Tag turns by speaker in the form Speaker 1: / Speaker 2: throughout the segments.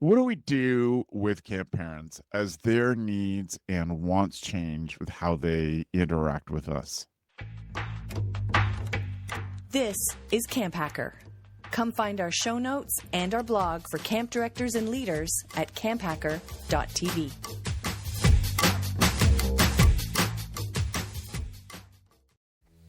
Speaker 1: What do we do with camp parents as their needs and wants change with how they interact with us?
Speaker 2: This is CampHacker. Come find our show notes and our blog for camp directors and leaders at camphacker.tv.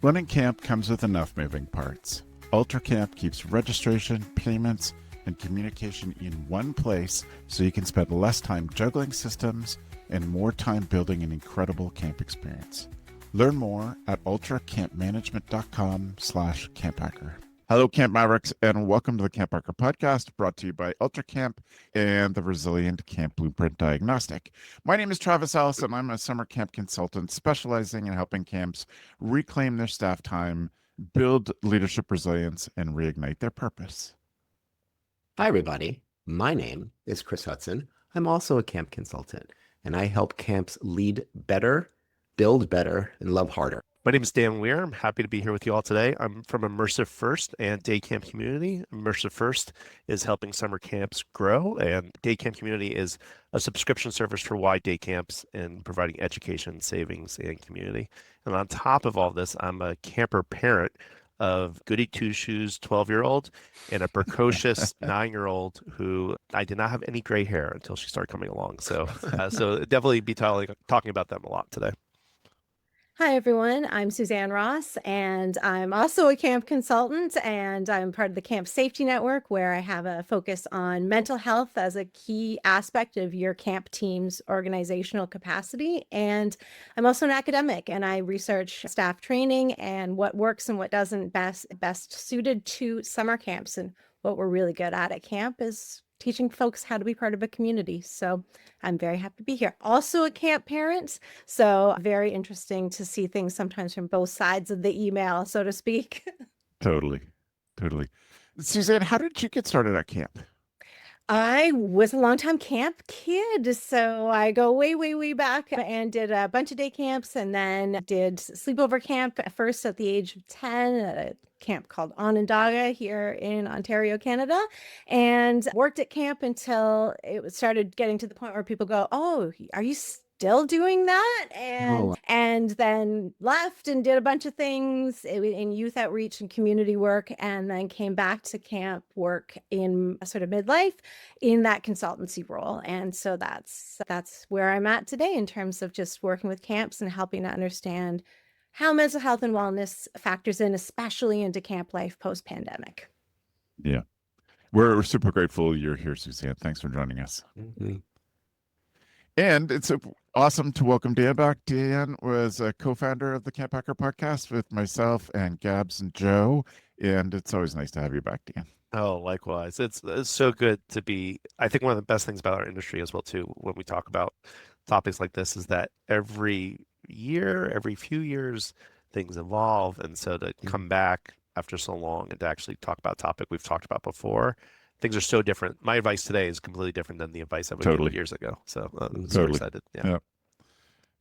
Speaker 1: Running camp comes with enough moving parts. Ultra Camp keeps registration, payments, and communication in one place so you can spend less time juggling systems and more time building an incredible camp experience. Learn more at ultracampmanagement.com/camphacker. Hello, Camp Mavericks, and welcome to the CampHacker podcast brought to you by Ultra Camp and the Resilient Camp Blueprint Diagnostic. My name is Travis Ellis, and I'm a summer camp consultant specializing in helping camps reclaim their staff time, build leadership resilience, and reignite their purpose.
Speaker 3: Hi, everybody. My name is Chris Hudson. I'm also a camp consultant, and I help camps lead better, build better, and love harder.
Speaker 4: My name is Dan Weir. I'm happy to be here with you all today. I'm from Immersive First and Day Camp Community. Immersive First is helping summer camps grow, and Day Camp Community is a subscription service for wide day camps and providing education, savings, and community. And on top of all this, I'm a camper parent of goody two-shoes 12-year-old and a precocious 9-year-old who I did not have any gray hair until she started coming along. So definitely be talking about them a lot today.
Speaker 5: Hi, everyone. I'm Suzanne Ross, and I'm also a camp consultant, and I'm part of the Camp Safety Network, where I have a focus on mental health as a key aspect of your camp team's organizational capacity. And I'm also an academic, and I research staff training and what works and what doesn't best suited to summer camps. And what we're really good at camp is teaching folks how to be part of a community. So I'm very happy to be here. Also a camp parent. So very interesting to see things sometimes from both sides of the email, so to speak.
Speaker 1: Totally. Suzanne, how did you get started at camp?
Speaker 5: I was a longtime camp kid, so I go way back and did a bunch of day camps and then did sleepover camp at first at the age of 10 at a camp called Onondaga here in Ontario, Canada, and worked at camp until it started getting to the point where people go, "Oh, are you still doing that?" And then left and did a bunch of things in youth outreach and community work, and then came back to camp work in sort of midlife in that consultancy role. And so that's where I'm at today in terms of just working with camps and helping to understand how mental health and wellness factors in, especially into camp life post-pandemic.
Speaker 1: Yeah. We're super grateful you're here, Suzanne. Thanks for joining us.
Speaker 3: Mm-hmm.
Speaker 1: And it's awesome to welcome Dan back. Dan was a co-founder of the CampHacker podcast with myself and Gabs and Joe. And it's always nice to have you back, Dan.
Speaker 4: Oh, likewise. It's so good to be. I think one of the best things about our industry as well, too, when we talk about topics like this is that every few years, things evolve. And so to come back after so long and to actually talk about a topic we've talked about before, things are so different. My advice today is completely different than the advice I would give years ago. So I'm super excited.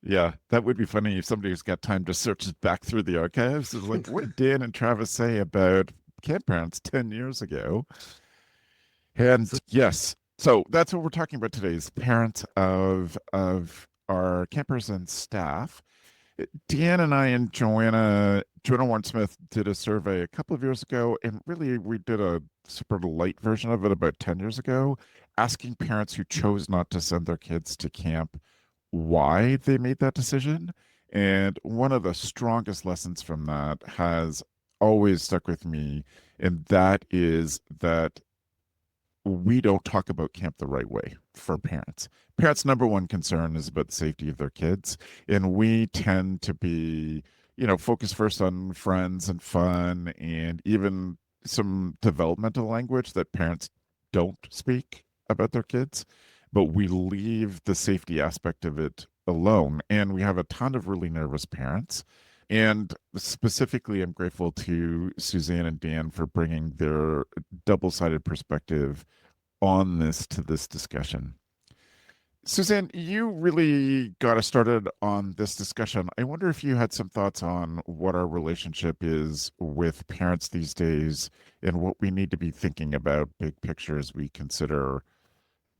Speaker 1: Yeah, that would be funny if somebody who's got time to search back through the archives. It's like, what did Dan and Travis say about camp parents 10 years ago? And yes, so that's what we're talking about today is parents of our campers and staff. Dan and I and Joanna Warren-Smith did a survey a couple of years ago, and really we did a super light version of it about 10 years ago, asking parents who chose not to send their kids to camp why they made that decision. And one of the strongest lessons from that has always stuck with me, and that is that we don't talk about camp the right way for parents. Parents' number one concern is about the safety of their kids. And we tend to be, focused first on friends and fun and even some developmental language that parents don't speak about their kids, but we leave the safety aspect of it alone. And we have a ton of really nervous parents. And specifically, I'm grateful to Suzanne and Dan for bringing their double-sided perspective on this to this discussion. Suzanne, you really got us started on this discussion. I wonder if you had some thoughts on what our relationship is with parents these days and what we need to be thinking about big picture as we consider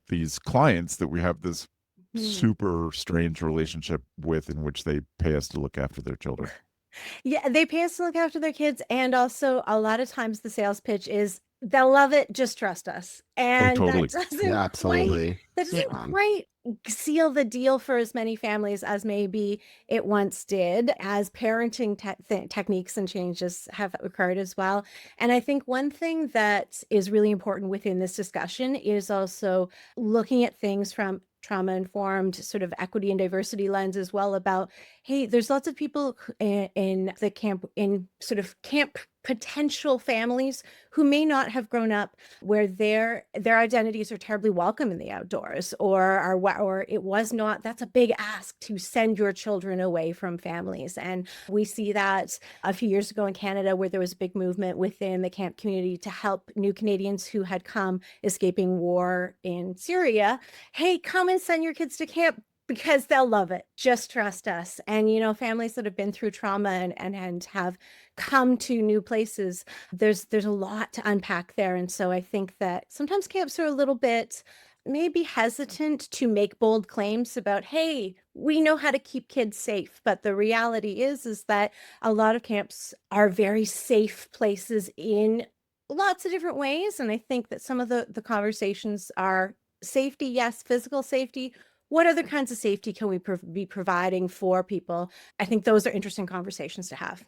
Speaker 1: these clients that we have this
Speaker 5: Hmm.
Speaker 1: super strange relationship with, in which they pay us to look after their children.
Speaker 5: Yeah, they pay us to look after their kids. And also, a lot of times the sales pitch is they'll love it, just trust us. And
Speaker 1: totally.
Speaker 5: that doesn't
Speaker 3: Yeah,
Speaker 5: quite
Speaker 3: absolutely.
Speaker 5: that doesn't
Speaker 3: Yeah.
Speaker 5: quite seal the deal for as many families as maybe it once did, as parenting techniques and changes have occurred as well. And I think one thing that is really important within this discussion is also looking at things from trauma-informed sort of equity and diversity lens as well, about, hey, there's lots of people in the camp, in sort of camp potential families, who may not have grown up where their identities are terribly welcome in the outdoors, or it was not. That's a big ask to send your children away from families. And we see that a few years ago in Canada, where there was a big movement within the camp community to help new Canadians who had come escaping war in Syria. Hey, come and send your kids to camp, because they'll love it. Just trust us. And, families that have been through trauma and have come to new places, there's a lot to unpack there. And so I think that sometimes camps are a little bit maybe hesitant to make bold claims about, hey, we know how to keep kids safe. But the reality is that a lot of camps are very safe places in lots of different ways. And I think that some of the conversations are safety, yes, physical safety. What other kinds of safety can we be providing for people? I think those are interesting conversations to have.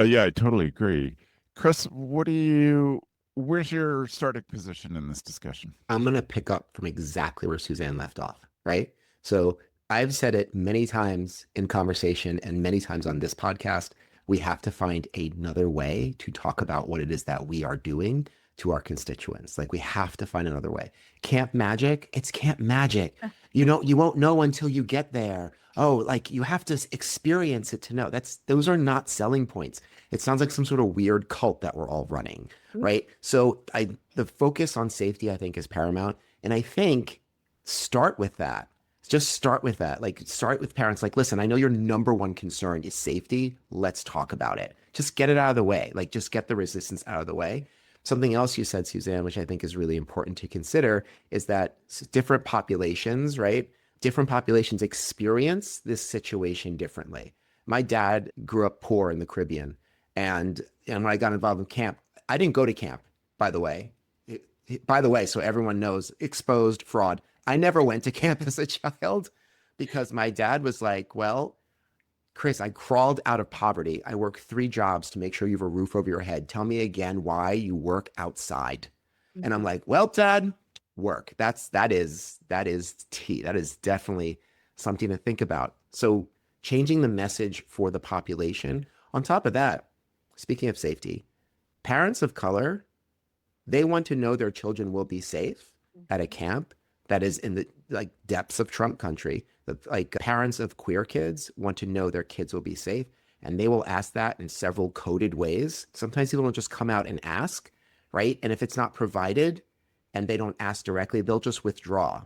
Speaker 1: Yeah, I totally agree. Chris, where's your starting position in this discussion?
Speaker 3: I'm going to pick up from exactly where Suzanne left off, right? So I've said it many times in conversation and many times on this podcast. We have to find another way to talk about what it is that we are doing to our constituents. Like, we have to find another way. Camp magic, it's camp magic. You won't know until you get there. Oh, like, you have to experience it to know. Those are not selling points. It sounds like some sort of weird cult that we're all running, right? So the focus on safety, I think, is paramount. And I think start with that. Just start with that. Like, start with parents. Like, listen, I know your number one concern is safety. Let's talk about it. Just get it out of the way. Like, just get the resistance out of the way. Something else you said, Suzanne, which I think is really important to consider, is that different populations, right? Different populations experience this situation differently. My dad grew up poor in the Caribbean. And when I got involved in camp, I didn't go to camp, by the way. So everyone knows, exposed fraud. I never went to camp as a child because my dad was like, well, Chris, I crawled out of poverty. I worked 3 jobs to make sure you have a roof over your head. Tell me again why you work outside. Mm-hmm. And I'm like, well, Dad, work. That is tea. That is definitely something to think about. So changing the message for the population. On top of that, speaking of safety, parents of color, they want to know their children will be safe at a camp that is in the depths of Trump country. Parents of queer kids want to know their kids will be safe, and they will ask that in several coded ways. Sometimes people don't just come out and ask, right? And if it's not provided and they don't ask directly, they'll just withdraw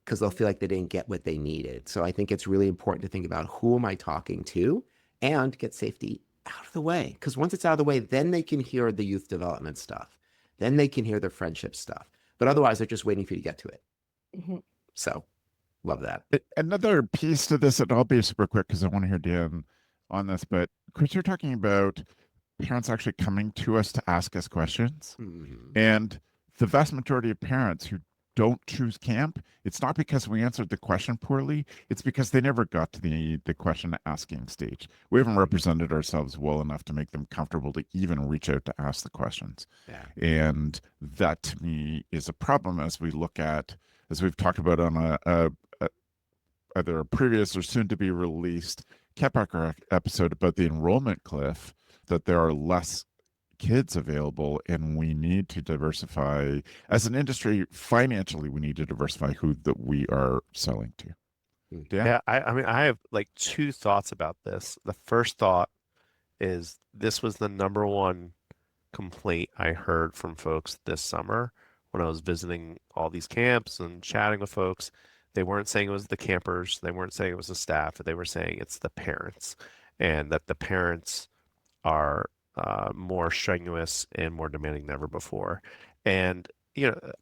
Speaker 3: because they'll feel like they didn't get what they needed. So I think it's really important to think about, who am I talking to, and get safety out of the way. Because once it's out of the way, then they can hear the youth development stuff. Then they can hear the friendship stuff. But otherwise, they're just waiting for you to get to it. Mm-hmm. So love that.
Speaker 1: Another piece to this, and I'll be super quick because I want to hear Dan on this, but Chris, you're talking about parents actually coming to us to ask us questions. Mm-hmm. And the vast majority of parents who don't choose camp, it's not because we answered the question poorly, it's because they never got to the question asking stage. We haven't represented ourselves well enough to make them comfortable to even reach out to ask the questions. Yeah. And that, to me, is a problem as we look at, as we've talked about on either a previous or soon to be released CampHacker episode about the enrollment cliff, that there are less kids available, and we need to diversify as an industry. Financially, we need to diversify who that we are selling to.
Speaker 4: Yeah, I mean, I have 2 thoughts about this. The first thought is, this was the number one complaint I heard from folks this summer when I was visiting all these camps and chatting with folks. They weren't saying it was the campers, they weren't saying it was the staff, they were saying it's the parents, and that the parents are more strenuous and more demanding than ever before. And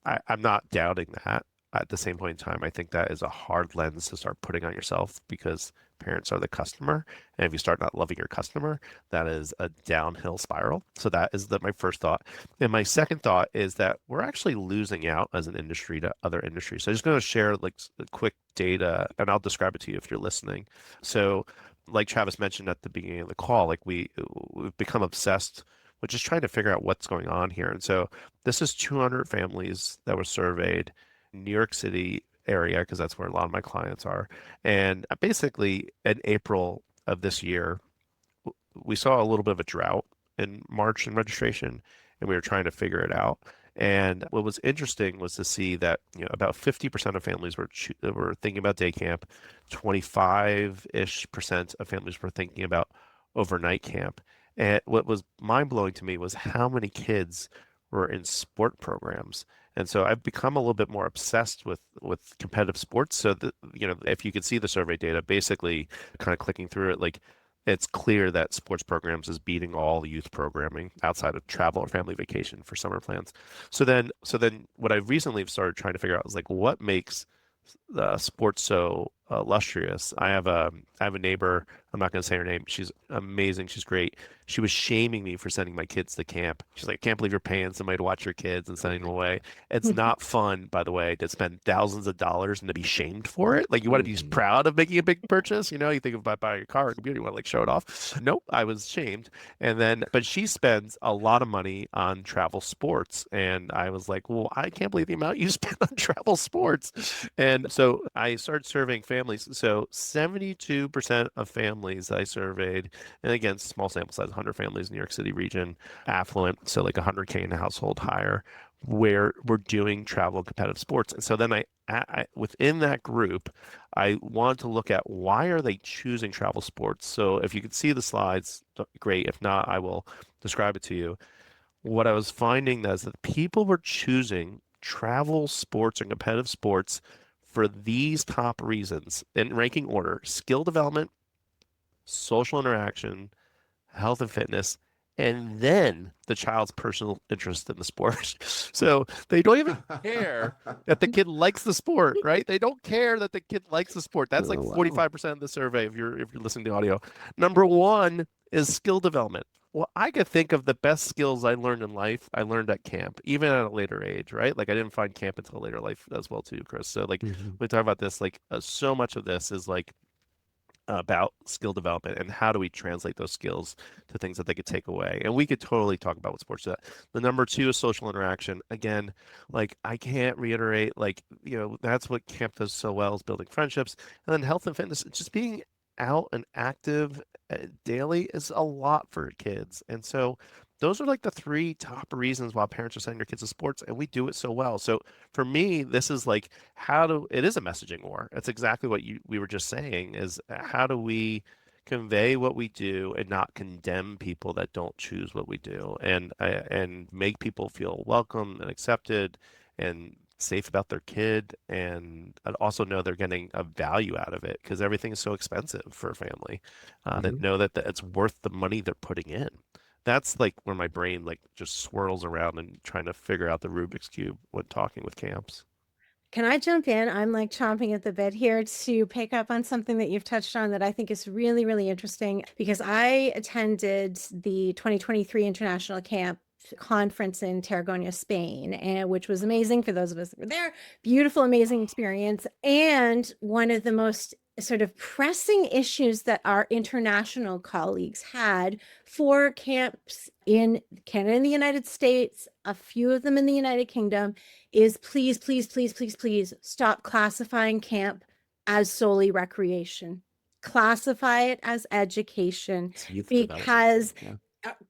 Speaker 4: I'm not doubting that. At the same point in time, I think that is a hard lens to start putting on yourself because parents are the customer. And if you start not loving your customer, that is a downhill spiral. So that is my first thought. And my second thought is that we're actually losing out as an industry to other industries. So I'm just going to share like the quick data and I'll describe it to you if you're listening. So like Travis mentioned at the beginning of the call, like we've become obsessed with just trying to figure out what's going on here. And so this is 200 families that were surveyed in New York City area, because that's where a lot of my clients are. And basically in April of this year, we saw a little bit of a drought in March in registration, and we were trying to figure it out. And what was interesting was to see that about 50% of families were thinking about day camp, 25-ish% of families were thinking about overnight camp. And what was mind-blowing to me was how many kids were in sport programs. And so I've become a little bit more obsessed with competitive sports. So if you could see the survey data, basically kind of clicking through it, like it's clear that sports programs is beating all youth programming outside of travel or family vacation for summer plans. So then what I recently started trying to figure out is like what makes sports so illustrious. I have a neighbor. I'm not going to say her name. She's amazing. She's great. She was shaming me for sending my kids to camp. She's like, I can't believe you're paying somebody to watch your kids and sending them away. It's not fun, by the way, to spend thousands of dollars and to be shamed for it. Like you want to be proud of making a big purchase. You think about buying a car or computer, you want to like show it off. Nope, I was shamed. And then, but she spends a lot of money on travel sports. And I was like, well, I can't believe the amount you spend on travel sports. And so I started surveying families. So 72% of families that I surveyed, and again, small sample size, 100 families in New York City region, affluent, so like 100K in a household higher, where we're doing travel and competitive sports. And so then I within that group, I wanted to look at why are they choosing travel sports. So if you could see the slides, great. If not, I will describe it to you. What I was finding is that people were choosing travel sports and competitive sports for these top reasons in ranking order: skill development, social interaction, health and fitness, and then the child's personal interest in the sport. So they don't even care that the kid likes the sport, right? They don't care that the kid likes the sport. That's like 45% of the survey if you're listening to audio. Number one is skill development. Well, I could think of the best skills I learned in life, I learned at camp, even at a later age, right? Like I didn't find camp until later life as well too, Chris. So like we talk about this, like so much of this is like about skill development and how do we translate those skills to things that they could take away. And we could totally talk about what sports do. The number two is social interaction. Again, like I can't reiterate, like, that's what camp does so well, is building friendships. And then health and fitness, just being out and active daily is a lot for kids. And so those are like the three top reasons why parents are sending their kids to sports, and we do it so well. So for me, this is like it is a messaging war. It's exactly what we were just saying, is how do we convey what we do and not condemn people that don't choose what we do, and make people feel welcome and accepted and safe about their kid, and also know they're getting a value out of it, because everything is so expensive for a family, that know that it's worth the money they're putting in. That's like where my brain like just swirls around and trying to figure out the Rubik's Cube when talking with camps.
Speaker 5: Can I jump in? I'm like chomping at the bit here to pick up on something that you've touched on that I think is really, really interesting, because I attended the 2023 International Camp conference in Tarragona, Spain, and which was amazing for those of us that were there. Beautiful, amazing experience. And one of the most sort of pressing issues that our international colleagues had for camps in Canada and the United States, a few of them in the United Kingdom, is please, please, please, please, please stop classifying camp as solely recreation. Classify it as education, because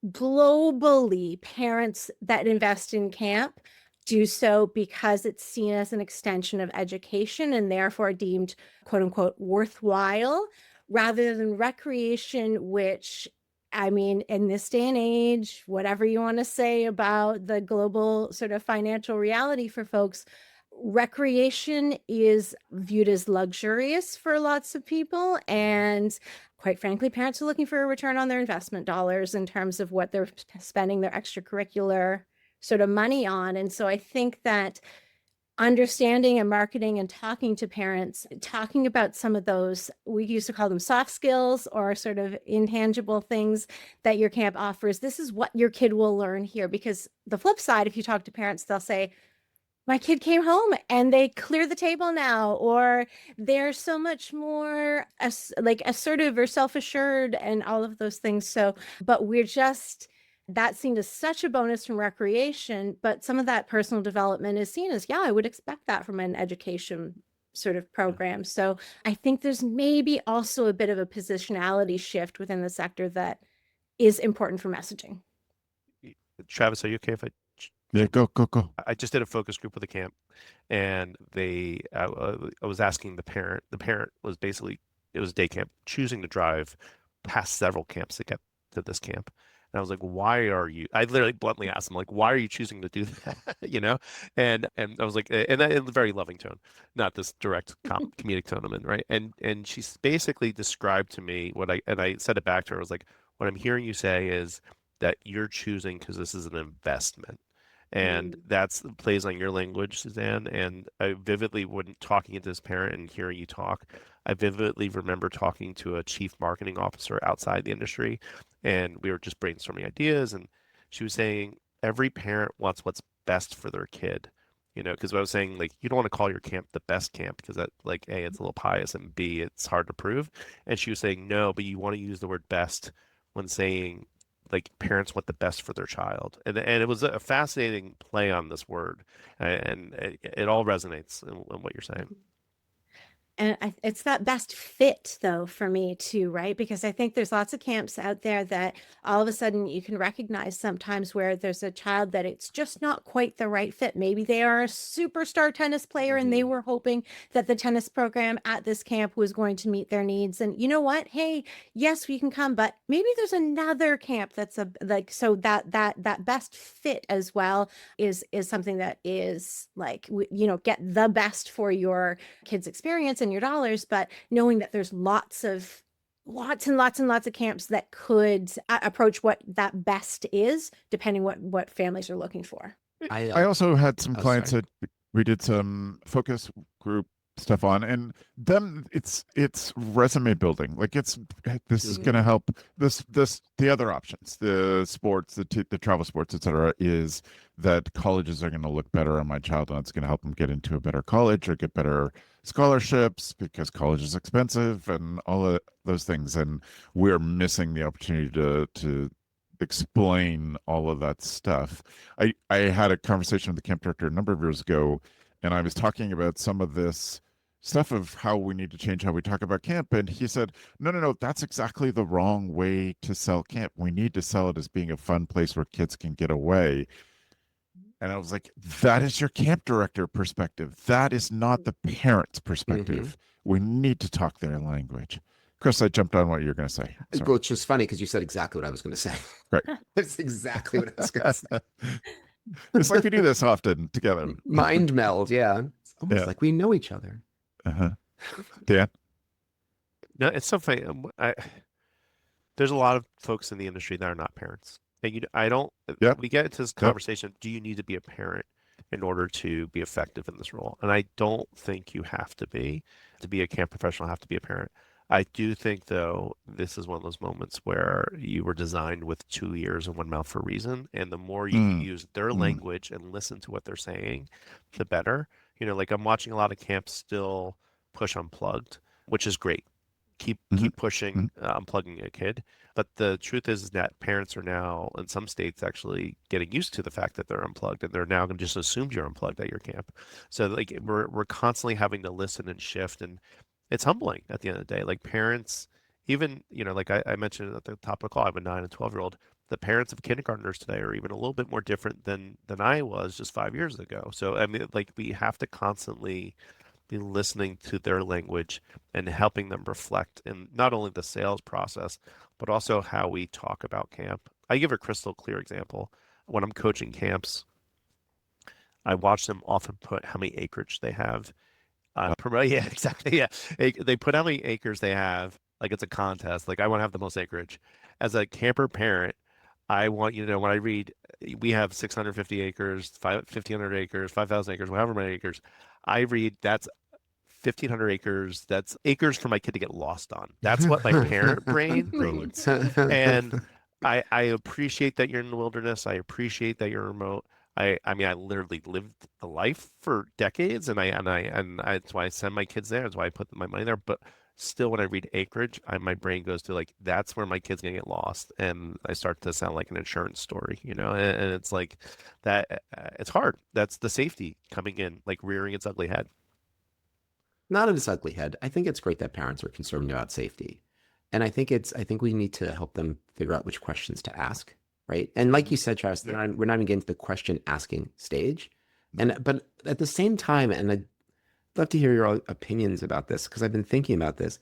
Speaker 5: globally, parents that invest in camp do so because it's seen as an extension of education and therefore deemed, quote unquote, worthwhile, rather than recreation, which, I mean, in this day and age, whatever you want to say about the global sort of financial reality for folks, recreation is viewed as luxurious for lots of people. And quite frankly, parents are looking for a return on their investment dollars in terms of what they're spending their extracurricular sort of money on. And so I think that understanding and marketing and talking to parents, talking about some of those, we used to call them soft skills or sort of intangible things that your camp offers. This is what your kid will learn here. Because the flip side, if you talk to parents, they'll say, my kid came home and they clear the table now, or they're so much more like assertive or self-assured and all of those things. So, but we're just, that's seen as such a bonus from recreation, but some of that personal development is seen as, yeah, I would expect that from an education sort of program. So I think there's maybe also a bit of a positionality shift within the sector that is important for messaging.
Speaker 4: Travis, are you okay if I?
Speaker 1: Yeah, go.
Speaker 4: I just did a focus group with a camp, and I was asking the parent. The parent was basically, it was a day camp, choosing to drive past several camps to get to this camp. And I was like, why are you? I literally bluntly asked him, like, why are you choosing to do that? You know? And I was like, and that in a very loving tone, not this direct comedic tone I'm in, right? And she's basically described to me and I said it back to her. I was like, what I'm hearing you say is that you're choosing because this is an investment. And that's plays on your language, Suzanne. And I vividly, when talking to this parent and hearing you talk, I vividly remember talking to a chief marketing officer outside the industry, and we were just brainstorming ideas. And she was saying every parent wants what's best for their kid, you know, because I was saying, like, you don't want to call your camp the best camp because that, like, A, it's a little pious, and B, it's hard to prove. And she was saying, no, but you want to use the word best when saying, like, parents want the best for their child. And it was a fascinating play on this word, and it all resonates in what you're saying.
Speaker 5: And it's that best fit, though, for me, too, right? Because I think there's lots of camps out there that all of a sudden you can recognize sometimes where there's a child that it's just not quite the right fit. Maybe they are a superstar tennis player and they were hoping that the tennis program at this camp was going to meet their needs. And you know what? Hey, yes, we can come, but maybe there's another camp that's so that best fit as well is something that is like, you know, get the best for your kids' experience and your dollars, but knowing that there's lots and lots of camps that could approach what that best is, depending what families are looking for.
Speaker 1: I also had some clients
Speaker 3: sorry.
Speaker 1: that we did some focus group stuff on, and them it's resume building. Like, this is going to help the other options, the sports, the travel sports, etc., is that colleges are going to look better on my child, and it's going to help them get into a better college or get better scholarships because college is expensive and all of those things. And we're missing the opportunity to explain all of that stuff. I had a conversation with the camp director a number of years ago, and I was talking about some of this stuff of how we need to change how we talk about camp. And he said, no, that's exactly the wrong way to sell camp. We need to sell it as being a fun place where kids can get away. And I was like, that is your camp director perspective. That is not the parent's perspective. We need to talk their language. Chris, I jumped on what you were going to say. Sorry.
Speaker 3: Which was funny because you said exactly what I was going to say.
Speaker 1: Right.
Speaker 3: That's exactly what I was going to say.
Speaker 1: It's like we do this often together.
Speaker 3: Mind meld, yeah. It's almost like we know each other.
Speaker 1: Dan?
Speaker 4: No, it's so funny. There's a lot of folks in the industry that are not parents. And we get into this conversation, do you need to be a parent in order to be effective in this role? And I don't think you have to be a camp professional, have to be a parent. I do think, though, this is one of those moments where you were designed with 2 ears and 1 mouth for a reason. And the more you use their language and listen to what they're saying, the better. You know, like, I'm watching a lot of camps still push unplugged, which is great. Keep pushing unplugging a kid. But the truth is that parents are now, in some states, actually getting used to the fact that they're unplugged, and they're now going to just assume you're unplugged at your camp. So, like, we're constantly having to listen and shift, and it's humbling at the end of the day. Like, parents, even, you know, like I mentioned at the top of the call, I have a 9 and 12-year-old. The parents of kindergartners today are even a little bit more different than I was just 5 years ago. So, I mean, like, we have to constantly be listening to their language and helping them reflect in not only the sales process, but also how we talk about camp. I give a crystal clear example. When I'm coaching camps, I watch them often put how many acreage they have. Yeah, exactly. Yeah. They put how many acres they have, like it's a contest. Like, I want to have the most acreage. As a camper parent, I want you to know, when I read we have 650 acres, 1,500 acres, 5,000 acres, however many acres. I read that's 1,500 acres. That's acres for my kid to get lost on. That's what my parent brain reads. And I appreciate that you're in the wilderness. I appreciate that you're remote. I mean, I literally lived the life for decades, and that's why I send my kids there. That's why I put my money there. But still, when I read acreage, my brain goes to like, that's where my kid's gonna get lost, and I start to sound like an insurance story, and it's like that. It's hard. That's the safety coming in, like rearing its ugly head.
Speaker 3: Not its ugly head. I think it's great that parents are concerned about safety. And I think we need to help them figure out which questions to ask, right? And like you said, Travis, we're not even getting to the question asking stage. But at the same time, and I'd love to hear your opinions about this, because I've been thinking about this.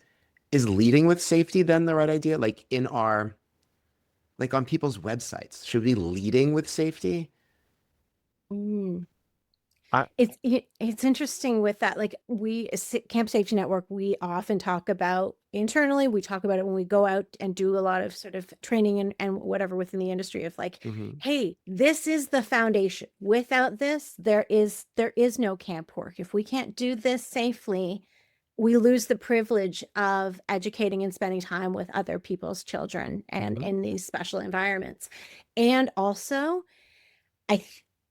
Speaker 3: Is leading with safety then the right idea? Like on people's websites, should we be leading with safety?
Speaker 5: Mm.
Speaker 4: I,
Speaker 5: It's interesting with that. Like Camp Safety Network, we often talk about internally. We talk about it when we go out and do a lot of sort of training and whatever within the industry of like, hey, this is the foundation. Without this, there is no camp work. If we can't do this safely, we lose the privilege of educating and spending time with other people's children and in these special environments. And also,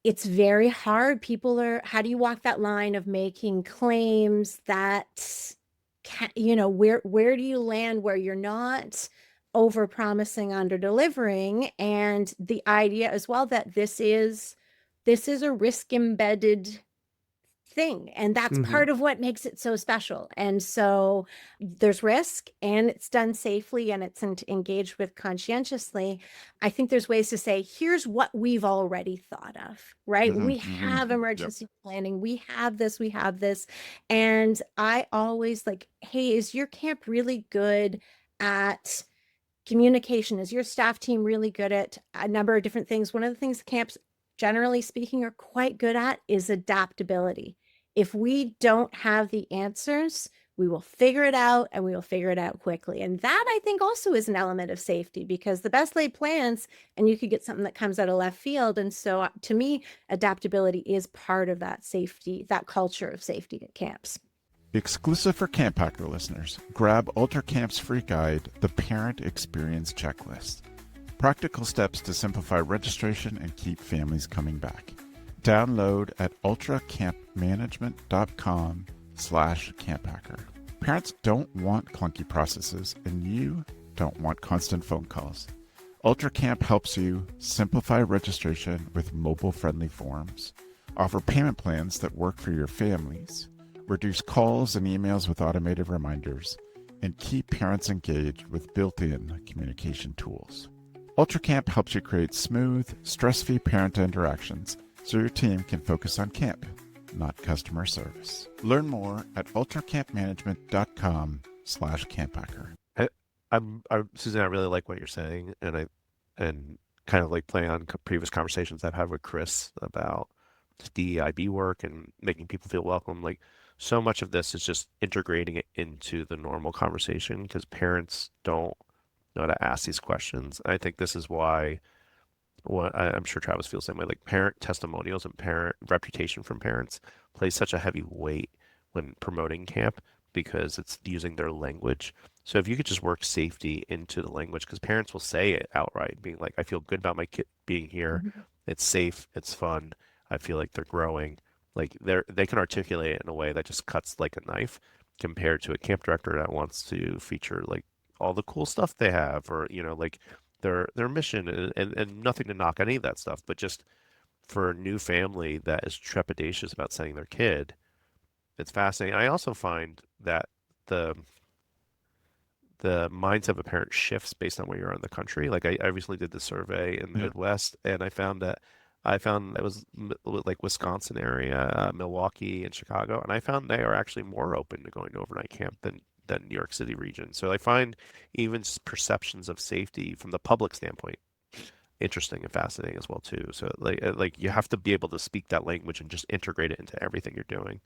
Speaker 5: it's very hard. How do you walk that line of making claims that, where do you land where you're not over promising, under delivering? And the idea as well that this is a risk embedded thing, and that's part of what makes it so special. And so there's risk, and it's done safely, and it's engaged with conscientiously. I think there's ways to say, here's what we've already thought of, right? We have emergency planning, we have this, and I always like, hey, is your camp really good at communication? Is your staff team really good at a number of different things? One of the things camps, generally speaking, are quite good at is adaptability. If we don't have the answers, we will figure it out, and we will figure it out quickly. And that, I think, also is an element of safety, because the best laid plans, and you could get something that comes out of left field. And so to me, adaptability is part of that safety, that culture of safety at camps.
Speaker 1: Exclusive for CampHacker listeners, grab UltraCamp's free guide, The Parent Experience Checklist. Practical steps to simplify registration and keep families coming back. Download at ultracampmanagement.com/CampHacker. Parents don't want clunky processes, and you don't want constant phone calls. UltraCamp helps you simplify registration with mobile-friendly forms, offer payment plans that work for your families, reduce calls and emails with automated reminders, and keep parents engaged with built-in communication tools. UltraCamp helps you create smooth, stress-free parent interactions so your team can focus on camp, not customer service. Learn more at ultracampmanagement.com/CampHacker.
Speaker 4: Suzanne, I really like what you're saying, and kind of like playing on previous conversations I've had with Chris about DEIB work and making people feel welcome. Like, so much of this is just integrating it into the normal conversation, because parents don't know how to ask these questions. I think this is why, I'm sure Travis feels the same way, like parent testimonials and parent reputation from parents plays such a heavy weight when promoting camp, because it's using their language. So if you could just work safety into the language, because parents will say it outright, being like, I feel good about my kid being here. It's safe. It's fun. I feel like they're growing. Like they can articulate it in a way that just cuts like a knife, compared to a camp director that wants to feature like all the cool stuff they have, or like their mission, and nothing to knock any of that stuff, but just for a new family that is trepidatious about sending their kid, it's fascinating. I also find that the mindset of a parent shifts based on where you are in the country. Like I recently did the survey in the Midwest, and I found it was like Wisconsin area, Milwaukee and Chicago, and I found they are actually more open to going to overnight camp than New York City region. So I find even perceptions of safety from the public standpoint interesting and fascinating as well too. So like you have to be able to speak that language and just integrate it into everything you're doing.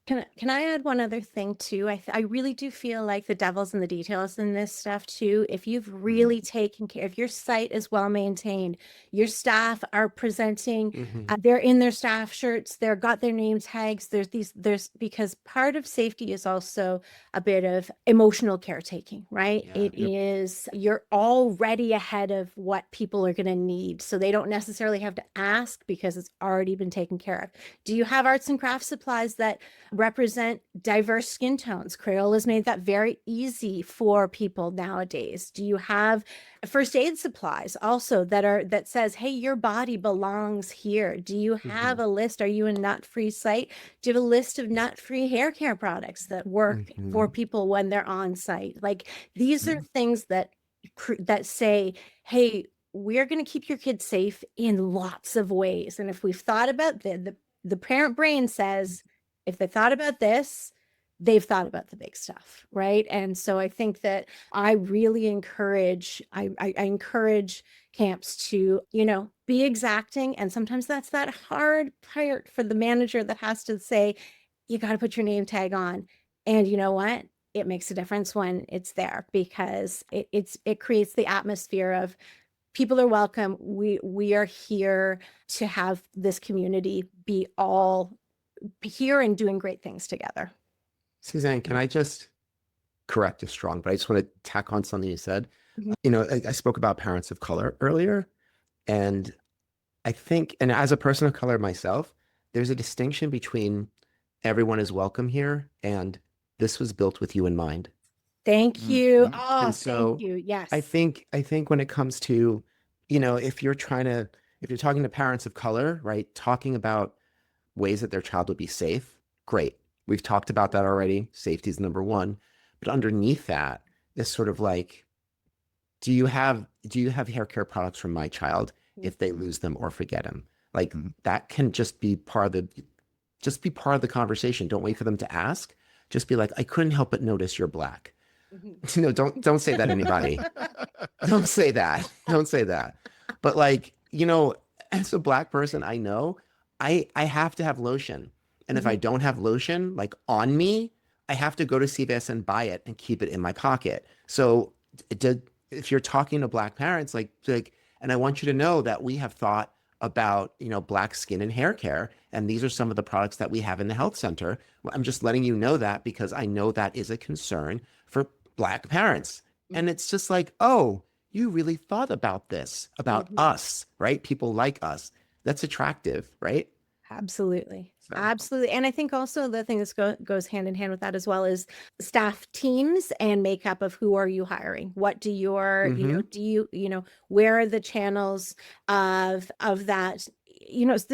Speaker 5: Can I add one other thing too? I really do feel like the devil's in the details in this stuff too. If you've really taken care, if your site is well maintained, your staff are presenting, they're in their staff shirts, they're got their name tags. There's because part of safety is also a bit of emotional caretaking, right?
Speaker 3: Yeah.
Speaker 5: It is, you're already ahead of what people are going to need. So they don't necessarily have to ask because it's already been taken care of. Do you have arts and crafts supplies that represent diverse skin tones? Crayola has made that very easy for people nowadays. Do you have first aid supplies also that says, hey, your body belongs here? Do you have a list? Are you a nut-free site? Do you have a list of nut-free hair care products that work for people when they're on site? Like, these are things that say, hey, we're going to keep your kids safe in lots of ways. And if we've thought about the parent brain says, if they thought about this, they've thought about the big stuff, right? And so I think that I really encourage, I encourage camps to, be exacting. And sometimes that's that hard part for the manager that has to say, you got to put your name tag on. And you know what? It makes a difference when it's there, because it creates the atmosphere of people are welcome. We are here to have this community be all here and doing great things together.
Speaker 3: Suzanne, can I just correct is strong, but I just want to tack on something you said. I spoke about parents of color earlier, and I think, and as a person of color myself, there's a distinction between everyone is welcome here and this was built with you in mind.
Speaker 5: Thank you.
Speaker 3: And so
Speaker 5: thank you. Yes.
Speaker 3: I think when it comes to, if you're talking to parents of color, right, talking about ways that their child would be safe, great. We've talked about that already. Safety is number one. But underneath that is sort of like, do you have hair care products for my child if they lose them or forget them? Like that can just be part of the conversation. Don't wait for them to ask. Just be like, I couldn't help but notice you're black. Don't say that to anybody. Don't say that. Don't say that. But like, as a black person, I know I have to have lotion. And if I don't have lotion like on me, I have to go to CVS and buy it and keep it in my pocket. So if you're talking to black parents, like, and I want you to know that we have thought about, black skin and hair care. And these are some of the products that we have in the health center. I'm just letting you know that because I know that is a concern for black parents. And it's just like, oh, you really thought about this, about us, right? People like us. That's attractive, right?
Speaker 5: Absolutely. Absolutely. And I think also the thing that goes hand in hand with that as well is staff teams and makeup of who are you hiring? What do your, where are the channels of that,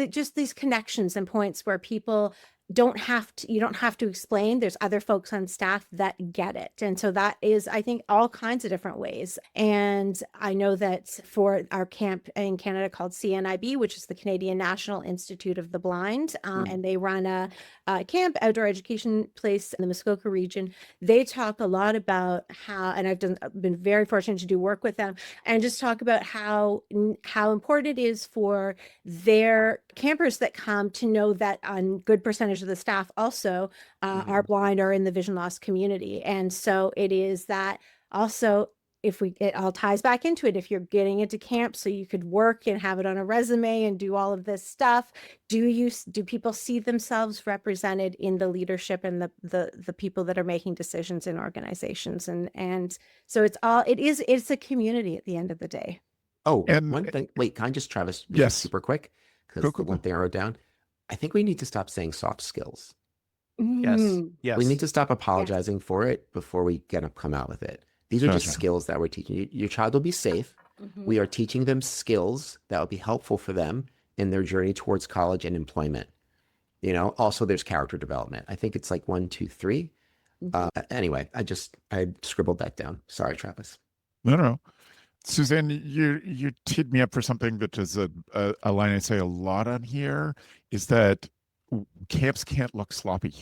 Speaker 5: just these connections and points where people you don't have to explain. There's other folks on staff that get it. And so that is, I think, all kinds of different ways. And I know that for our camp in Canada called CNIB, which is the Canadian National Institute of the Blind, and they run a camp outdoor education place in the Muskoka region. They talk a lot about how, and I've been very fortunate to do work with them, and just talk about how important it is for their campers that come to know that a good percentage of the staff also are blind or in the vision loss community. And so it is that also, it all ties back into it. If you're getting into camp so you could work and have it on a resume and do all of this stuff, do people see themselves represented in the leadership and the people that are making decisions in organizations? And so it's a community at the end of the day.
Speaker 3: Oh, and one thing, wait, can I just, Travis, super quick? Because one thing I wrote down, I think we need to stop saying soft skills.
Speaker 4: Yes.
Speaker 3: We need to stop apologizing for it before we come out with it. These are just skills that we're teaching you. Your child will be safe. We are teaching them skills that will be helpful for them in their journey towards college and employment. Also there's character development. I think it's like 1, 2, 3. Anyway, I scribbled that down. Sorry, Travis.
Speaker 1: No. Suzanne, you teed me up for something that is a line I say a lot on here, is that camps can't look sloppy.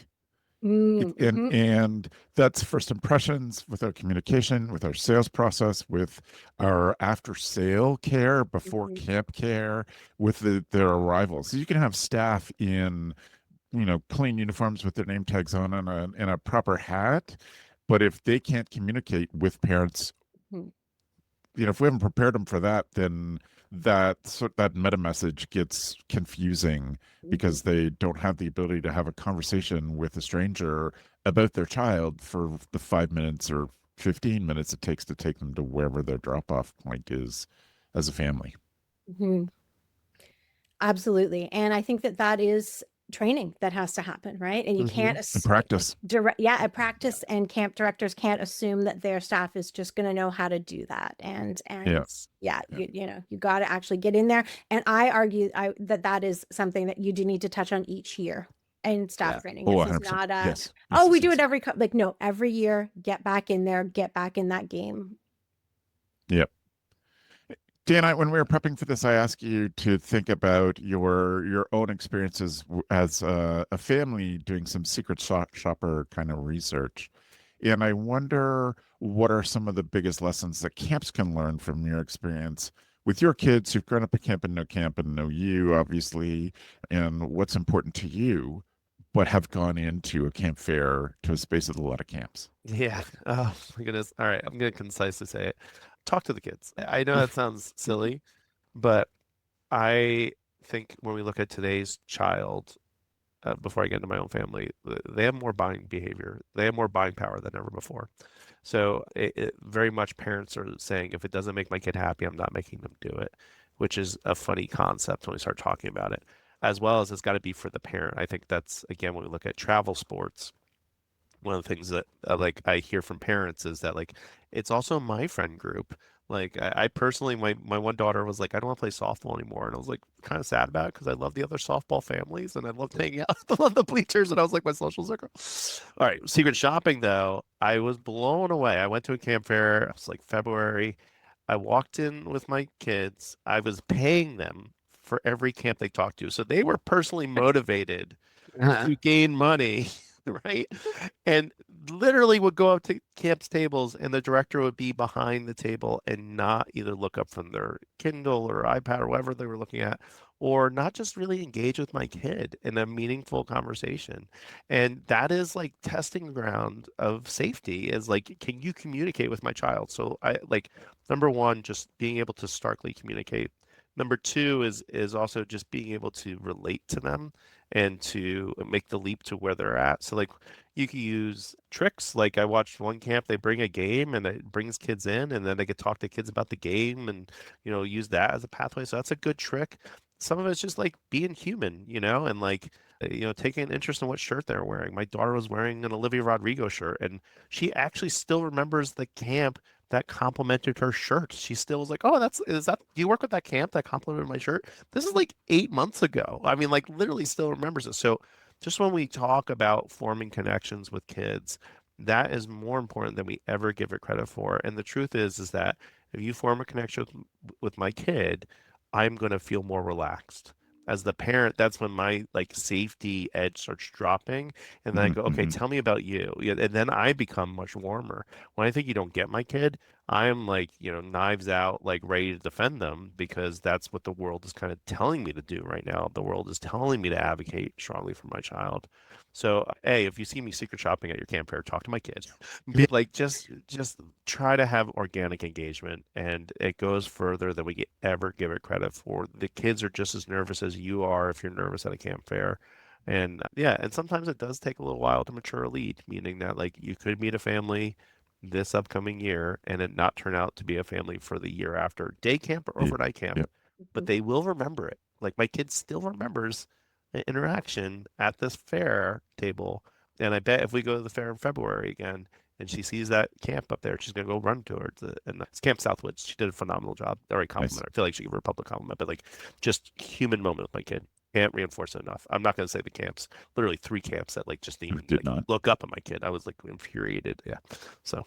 Speaker 1: And that's first impressions with our communication, with our sales process, with our after sale care, before camp care, with their arrivals. So you can have staff in clean uniforms with their name tags on and a proper hat. But if they can't communicate with parents,
Speaker 5: Mhm.
Speaker 1: if we haven't prepared them for that, then that meta message gets confusing because they don't have the ability to have a conversation with a stranger about their child for the 5 minutes or 15 minutes it takes to take them to wherever their drop off point is as a family.
Speaker 5: Mhm. Absolutely. And I think that is training that has to happen, right? And you can't
Speaker 1: And practice.
Speaker 5: a practice, and camp directors can't assume that their staff is just going to know how to do that. And
Speaker 1: Yeah.
Speaker 5: you got to actually get in there. And I argue that is something that you do need to touch on each year in staff training.
Speaker 1: Oh,
Speaker 5: This is
Speaker 1: 100%.
Speaker 5: not
Speaker 1: Yes.
Speaker 5: we do it every no, every year, get back in there, get back in that game.
Speaker 1: Yep. Dan, when we were prepping for this, I asked you to think about your own experiences as a family doing some secret shopper kind of research. And I wonder what are some of the biggest lessons that camps can learn from your experience with your kids who've grown up at camp and know you, obviously, and what's important to you, but have gone into a camp fair to a space with a lot of camps.
Speaker 4: Yeah. Oh my goodness. All right. I'm going to concisely say it. Talk to the kids. I know that sounds silly, but I think when we look at today's child, before I get into my own family, they have more buying behavior. They have more buying power than ever before. So very much parents are saying, if it doesn't make my kid happy, I'm not making them do it, which is a funny concept when we start talking about it, as well as it's got to be for the parent. I think that's, again, when we look at travel sports, one of the things that like I hear from parents is that like it's also my friend group. Like I personally, my one daughter was like, I don't want to play softball anymore, and I was like kind of sad about it because I love the other softball families and I loved hanging out on the bleachers, and I was like my social circle. All right, secret shopping though, I was blown away. I went to a camp fair. It was like February. I walked in with my kids. I was paying them for every camp they talked to, so they were personally motivated to gain money. Right? And literally would go up to camp's tables and the director would be behind the table and not either look up from their Kindle or iPad or whatever they were looking at, or not just really engage with my kid in a meaningful conversation. And that is like testing ground of safety is like, can you communicate with my child? So I like number one, just being able to starkly communicate. Number two is also just being able to relate to them and to make the leap to where they're at. So like you can use tricks. Like I watched one camp, they bring a game and it brings kids in and then they could talk to kids about the game and, use that as a pathway. So that's a good trick. Some of it's just like being human, and like, taking an interest in what shirt they're wearing. My daughter was wearing an Olivia Rodrigo shirt and she actually still remembers the camp that complimented her shirt. She still was like, "Oh, do you work with that camp that complimented my shirt?" This is like 8 months ago. I mean, like literally still remembers it. So just when we talk about forming connections with kids, that is more important than we ever give it credit for. And the truth is that if you form a connection with my kid, I'm going to feel more relaxed. As the parent, that's when my like safety edge starts dropping. And then I go, okay, tell me about you. Yeah, and then I become much warmer. When I think you don't get my kid, I'm like, knives out, like ready to defend them because that's what the world is kind of telling me to do right now. The world is telling me to advocate strongly for my child. So, hey, if you see me secret shopping at your camp fair, talk to my kids. Be like, just try to have organic engagement, and it goes further than we ever give it credit for. The kids are just as nervous as you are if you're nervous at a camp fair. And yeah, and sometimes it does take a little while to mature a lead, meaning that like you could meet a family this upcoming year and it not turn out to be a family for the year after day camp or overnight camp, but they will remember it. Like my kid still remembers an interaction at this fair table. And I bet if we go to the fair in February again and she sees that camp up there, she's going to go run towards it. And it's Camp Southwoods. She did a phenomenal job. Already compliment her. I feel like she gave her a public compliment, but like just human moment with my kid. Can't reinforce it enough. I'm not going to say the camps, literally 3 camps that like just didn't even like, look up at my kid. I was like infuriated. Yeah. So.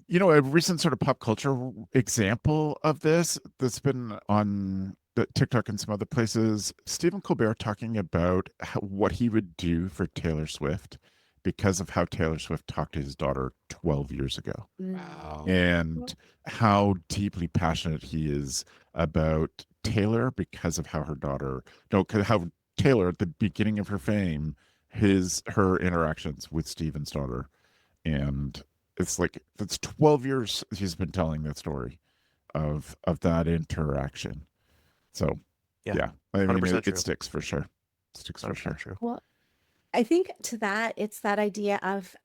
Speaker 1: A recent sort of pop culture example of this that's been on the TikTok and some other places, Stephen Colbert talking about what he would do for Taylor Swift because of how Taylor Swift talked to his daughter 12 years ago.
Speaker 3: Wow.
Speaker 1: And how deeply passionate he is about Taylor because of how her daughter, how Taylor at the beginning of her fame, her interactions with Steven's daughter. And it's like, that's 12 years she's been telling that story of that interaction. So yeah, I mean,
Speaker 4: 100%
Speaker 1: it
Speaker 4: true.
Speaker 1: sticks for sure. Sticks for
Speaker 4: 100%
Speaker 1: sure.
Speaker 4: true.
Speaker 5: Well, I think to that, it's that idea of,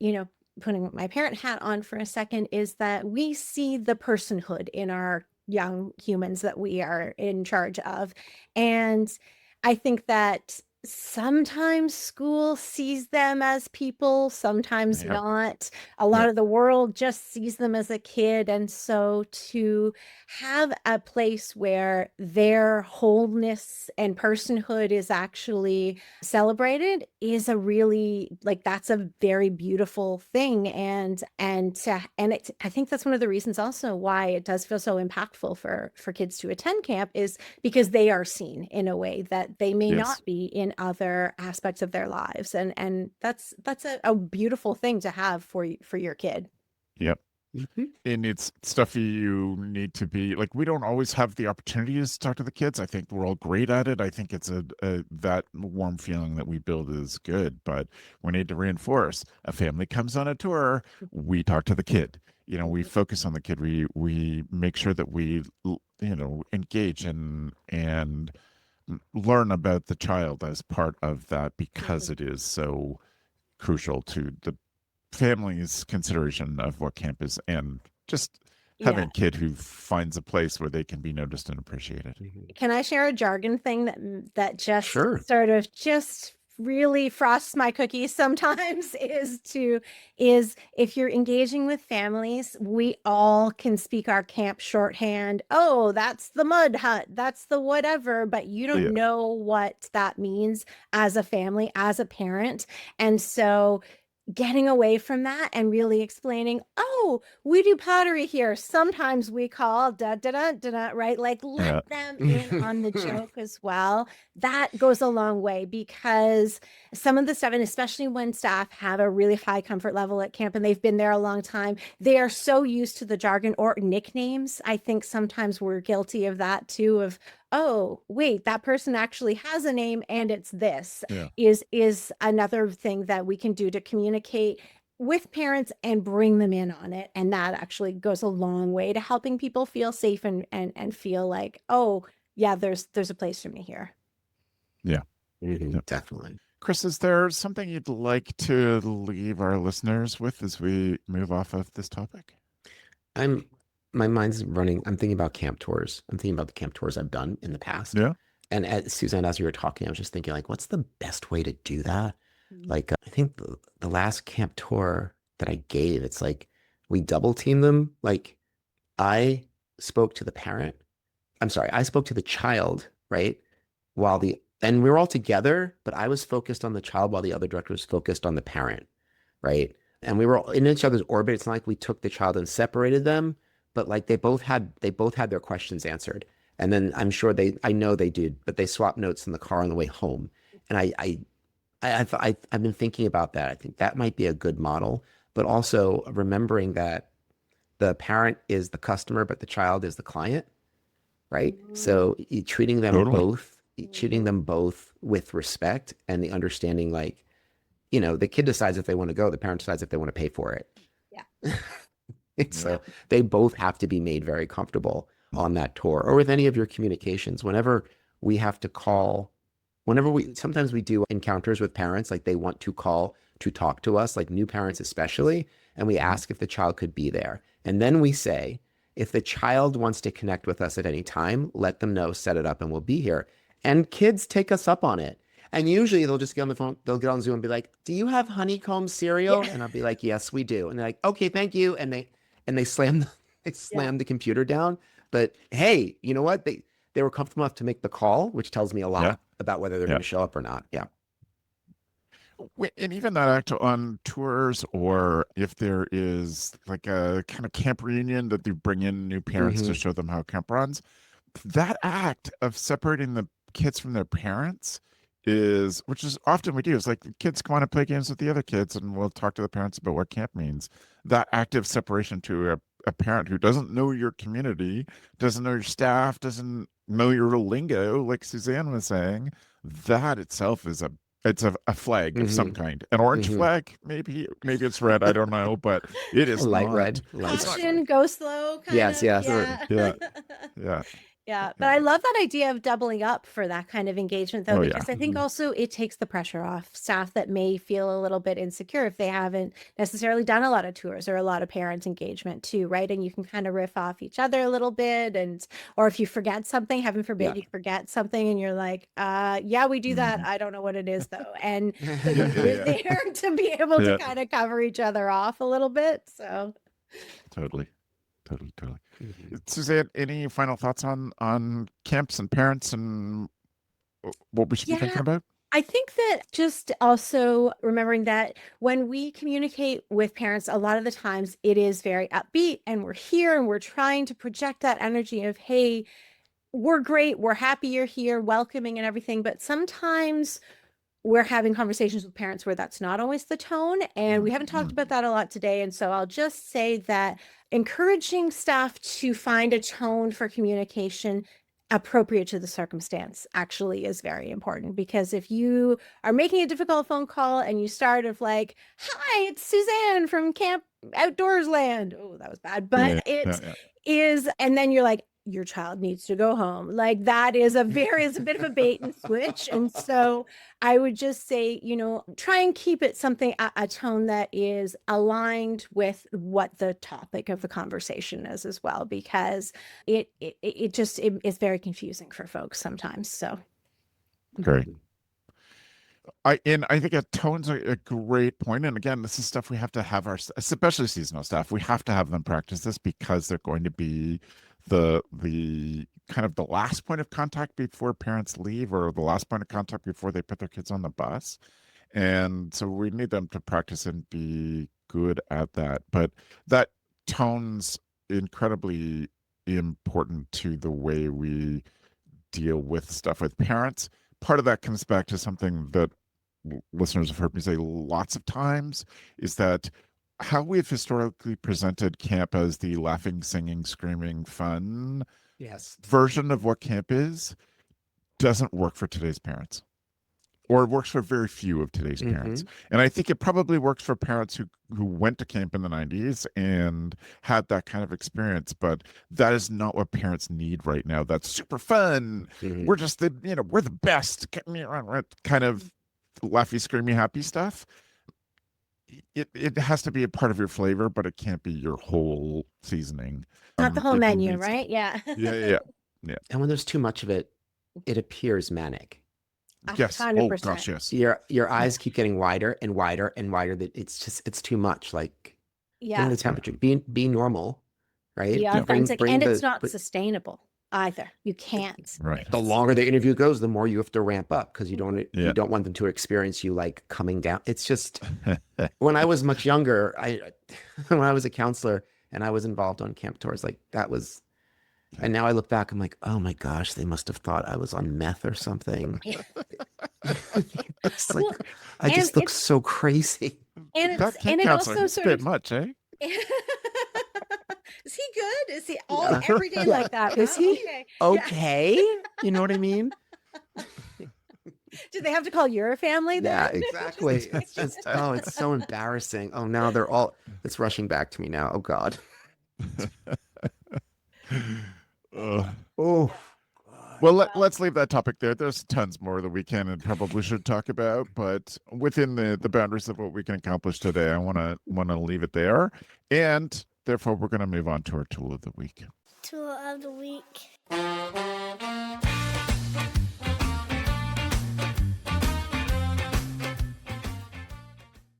Speaker 5: putting my parent hat on for a second, is that we see the personhood in our young humans that we are in charge of. And I think that sometimes school sees them as people, sometimes
Speaker 1: Yep.
Speaker 5: not. A lot
Speaker 1: Yep.
Speaker 5: of the world just sees them as a kid. And so to have a place where their wholeness and personhood is actually celebrated is a really, like, that's a very beautiful thing. I think that's one of the reasons also why it does feel so impactful for kids to attend camp, is because they are seen in a way that they may
Speaker 1: Yes.
Speaker 5: not be in other aspects of their lives. And that's a beautiful thing to have for your kid.
Speaker 1: Yep.
Speaker 3: Mhm.
Speaker 1: And it's stuff you need to be like, we don't always have the opportunity to talk to the kids. I think we're all great at it. I think it's that warm feeling that we build is good, but we need to reinforce. A family comes on a tour, we talk to the kid. We focus on the kid. We make sure that we engage and learn about the child as part of that, because it is so crucial to the family's consideration of what camp is, and just having
Speaker 5: Yeah.
Speaker 1: a kid who finds a place where they can be noticed and appreciated.
Speaker 5: Can I share a jargon thing that just
Speaker 3: Sure.
Speaker 5: sort of just really frosts my cookies sometimes? is if you're engaging with families, we all can speak our camp shorthand. Oh, that's the mud hut, that's the whatever, but you don't
Speaker 1: Yeah.
Speaker 5: know what that means as a family, as a parent. And so getting away from that and really explaining, oh, we do pottery here. Sometimes we call da da da da da, right? Like, let them in on the joke as well. That goes a long way, because some of the stuff, and especially when staff have a really high comfort level at camp and they've been there a long time, they are so used to the jargon or nicknames. I think sometimes we're guilty of that too, of, oh, wait, that person actually has a name and it's this.
Speaker 1: Yeah.
Speaker 5: Is another thing that we can do to communicate with parents and bring them in on it. And that actually goes a long way to helping people feel safe and feel like, oh yeah, there's a place for me here.
Speaker 1: Yeah.
Speaker 3: Mhm, definitely.
Speaker 1: Chris, is there something you'd like to leave our listeners with as we move off of this topic?
Speaker 3: My mind's running. I'm thinking about camp tours. I'm thinking about the camp tours I've done in the past.
Speaker 1: Yeah.
Speaker 3: And Suzanne, as you were talking, I was just thinking, like, what's the best way to do that? Like, I think the last camp tour that I gave, it's like we double team them. Like, I spoke to the parent. I'm sorry, I spoke to the child, right? And we were all together, but I was focused on the child while the other director was focused on the parent, right? And we were in each other's orbit. It's not like we took the child and separated them, but like they both had their questions answered. And then I know they did, but they swapped notes in the car on the way home. And I've been thinking about that. I think that might be a good model, but also remembering that the parent is the customer, but the child is the client, right? So treating them
Speaker 1: Totally.
Speaker 3: both with respect and the understanding, like, the kid decides if they want to go, the parent decides if they want to pay for it.
Speaker 5: Yeah.
Speaker 3: So they both have to be made very comfortable on that tour, or with any of your communications. Sometimes we do encounters with parents, like they want to call to talk to us, like new parents especially, and we ask if the child could be there. And then we say, if the child wants to connect with us at any time, let them know, set it up, and we'll be here. And kids take us up on it. And usually they'll just get on the phone, they'll get on Zoom and be like, do you have honeycomb cereal?
Speaker 5: Yeah.
Speaker 3: And I'll be like, yes, we do. And they're like, okay, thank you. And they slam the computer down. But hey, you know what? They were comfortable enough to make the call, which tells me a lot about whether they're going to show up or not. Yeah.
Speaker 1: And even that act on tours, or if there is like a kind of camp reunion that they bring in new parents to show them how camp runs, that act of separating the kids from their parents which is often we do, is like, kids come on and play games with the other kids and we'll talk to the parents about what camp means. That active separation to a parent who doesn't know your community, doesn't know your staff, doesn't know your lingo, like Suzanne was saying, that itself is a flag of some kind. An orange
Speaker 3: Mhm.
Speaker 1: flag, maybe it's red. I don't know, but it is
Speaker 3: Light
Speaker 1: not.
Speaker 3: red. Light
Speaker 1: It's not-
Speaker 3: red.
Speaker 5: Caution, go slow, kind
Speaker 3: Yes,
Speaker 5: of.
Speaker 3: yes.
Speaker 5: Yeah.
Speaker 1: Yeah, yeah.
Speaker 5: Yeah, but I love that idea of doubling up for that kind of engagement, though,
Speaker 1: Oh, yeah.
Speaker 5: because I think also it takes the pressure off staff that may feel a little bit insecure if they haven't necessarily done a lot of tours or a lot of parent engagement too, right? And you can kind of riff off each other a little bit, or if you forget something, heaven forbid,
Speaker 3: Yeah.
Speaker 5: you forget something, and you're like, yeah, we do that.
Speaker 1: Mhm.
Speaker 5: I don't know what it is though, and
Speaker 1: Yeah,
Speaker 5: you're
Speaker 1: yeah.
Speaker 5: there to be able
Speaker 1: Yeah.
Speaker 5: to kind of cover each other off a little bit. So.
Speaker 1: Totally.
Speaker 3: Mhm.
Speaker 1: Suzanne, any final thoughts on camps and parents and what we should be thinking
Speaker 5: Yeah.
Speaker 1: about?
Speaker 5: I think that just also remembering that when we communicate with parents, a lot of the times it is very upbeat and we're here and we're trying to project that energy of, hey, we're great, we're happy you're here, welcoming and everything. But sometimes we're having conversations with parents where that's not always the tone. And we haven't talked about that a lot today. And so I'll just say that encouraging staff to find a tone for communication appropriate to the circumstance actually is very important, because if you are making a difficult phone call and you start of like, hi, it's Suzanne from Camp Outdoors Land. Oh, that was bad. But
Speaker 1: Yeah.
Speaker 5: and then you're like, your child needs to go home. Like that is it's a bit of a bait and switch. And so I would just say, try and keep it something, a tone that is aligned with what the topic of the conversation is as well, because it is very confusing for folks sometimes. So.
Speaker 1: Great. I think a tone's a great point. And again, this is stuff we have to have especially seasonal staff. We have to have them practice this because they're going to be the kind of the last point of contact before parents leave, or the last point of contact before they put their kids on the bus. And so we need them to practice and be good at that. But that tone's incredibly important to the way we deal with stuff with parents. Part of that comes back to something that listeners have heard me say lots of times, is that how we've historically presented camp as the laughing, singing, screaming, fun
Speaker 3: Yes.
Speaker 1: version of what camp is doesn't work for today's parents, or it works for very few of today's parents. And I think it probably works for parents who went to camp in the 90s and had that kind of experience, but that is not what parents need right now. That's super fun. We're just we're the best, get me around, kind of laughy, screamy, happy stuff. It has to be a part of your flavor, but it can't be your whole seasoning.
Speaker 5: Not the whole
Speaker 1: It
Speaker 5: menu,
Speaker 1: needs-
Speaker 5: right? Yeah.
Speaker 1: Yeah.
Speaker 3: And when there's too much of it, it appears manic.
Speaker 1: Yes.
Speaker 5: 100%.
Speaker 1: Oh gosh, yes.
Speaker 3: Your eyes keep getting wider and wider and wider. That it's too much. Like,
Speaker 5: Yeah.
Speaker 3: bring the temperature. Be normal, right?
Speaker 5: Be
Speaker 1: Yeah.
Speaker 5: authentic.
Speaker 3: Bring
Speaker 5: And it's
Speaker 3: the-
Speaker 5: not
Speaker 3: but
Speaker 5: sustainable either. You can't.
Speaker 1: Right.
Speaker 3: the longer the interview goes, the more you have to ramp up, because you don't
Speaker 1: Yeah.
Speaker 3: you don't want them to experience you like coming down. It's just, when I was much younger, when I was a counselor and I was involved on camp tours, like that was, and now I look back, I'm like, oh my gosh, they must have thought I was on meth or something. It's like,
Speaker 5: Well,
Speaker 3: I just
Speaker 5: and
Speaker 3: look
Speaker 5: it's-
Speaker 3: so crazy.
Speaker 5: And
Speaker 1: That
Speaker 5: it's
Speaker 1: camp
Speaker 5: and it
Speaker 1: counselor,
Speaker 5: also
Speaker 1: he's a
Speaker 5: sort
Speaker 1: bit
Speaker 5: of
Speaker 1: much, eh?
Speaker 5: Is he good? Is he all
Speaker 3: Yeah.
Speaker 5: every day like that?
Speaker 3: Is
Speaker 5: huh?
Speaker 3: he?
Speaker 5: Okay.
Speaker 3: Okay. You know what I mean?
Speaker 5: Do they have to call your family then?
Speaker 3: Yeah, exactly. It's just, oh, it's so embarrassing. Oh, now it's rushing back to me now. Oh God. Oh,
Speaker 1: Well, let's leave that topic there. There's tons more that we can and probably should talk about, but within the boundaries of what we can accomplish today, I want to leave it there, and therefore we're going to move on to our tool of the week.
Speaker 6: Tool of the week.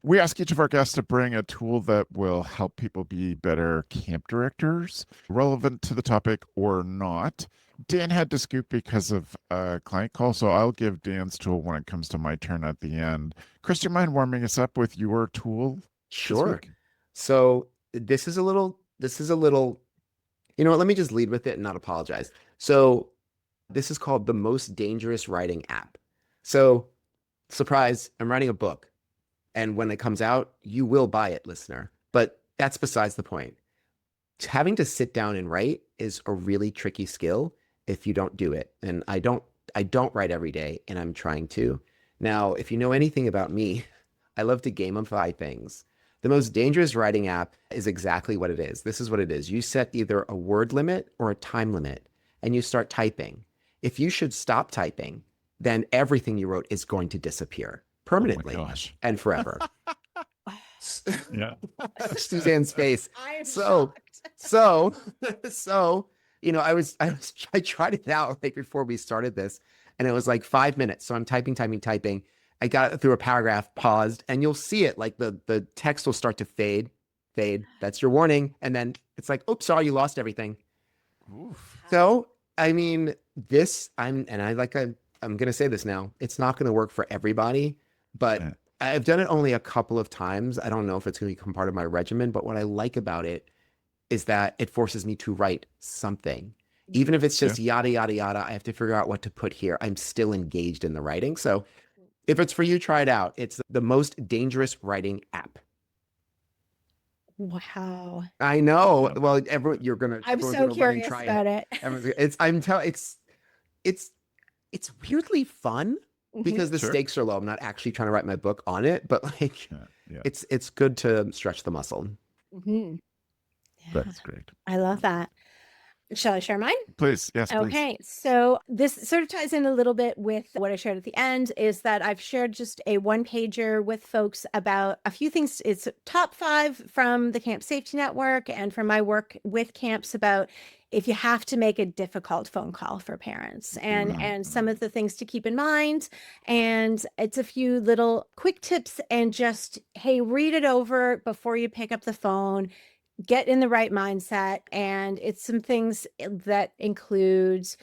Speaker 1: We ask each of our guests to bring a tool that will help people be better camp directors, relevant to the topic or not. Dan had to scoop because of a client call, so I'll give Dan's tool when it comes to my turn at the end. Chris, do you mind warming us up with your tool?
Speaker 3: sure.
Speaker 1: week?
Speaker 3: So this is a little, you know what? Let me just lead with it and not apologize. So this is called the Most Dangerous Writing App. So surprise, I'm writing a book. And when it comes out, you will buy it, listener. But that's besides the point. Having to sit down and write is a really tricky skill if you don't do it. And I don't I don't write every day, and I'm trying to. Now, if you know anything about me, I love to gamify things. The most dangerous writing app is exactly what it is. This is what it is. You set either a word limit or a time limit, and you start typing. If you should stop typing, then everything you wrote is going to disappear permanently and forever.
Speaker 1: Yeah.
Speaker 3: Suzanne's face.
Speaker 5: I am
Speaker 3: So,
Speaker 5: shocked.
Speaker 3: so, I tried it out like before we started this, and it was like 5 minutes. So I'm typing. I got through a paragraph, paused, and you'll see it like the text will start to fade. That's your warning. And then it's like, oops, sorry, you lost everything.
Speaker 1: Oof.
Speaker 3: So, I mean, I'm going to say this now. It's not going to work for everybody, but
Speaker 1: Yeah.
Speaker 3: I've done it only a couple of times. I don't know if it's going to become part of my regimen, but what I like about it is that it forces me to write something. Even if it's just yada, yada, yada, I have to figure out what to put here. I'm still engaged in the writing. So if it's for you, try it out. It's the most dangerous writing app.
Speaker 5: Wow.
Speaker 3: I know. Well, you're going to.
Speaker 5: I'm so curious about it.
Speaker 3: It's weirdly fun because the
Speaker 1: Sure.
Speaker 3: stakes are low. I'm not actually trying to write my book on it, but like
Speaker 1: Yeah.
Speaker 3: it's good to stretch the muscle.
Speaker 5: Mhm. Yeah,
Speaker 1: That's great.
Speaker 5: I love that. Shall I share mine?
Speaker 1: Please. Yes, please.
Speaker 5: Okay, so this sort of ties in a little bit with what I shared at the end, is that I've shared just a one pager with folks about a few things. It's top 5 from the Camp Safety Network and from my work with camps about if you have to make a difficult phone call for parents and some of the things to keep in mind. And it's a few little quick tips and just, hey, read it over before you pick up the phone. Get in the right mindset. And it's some things that includes,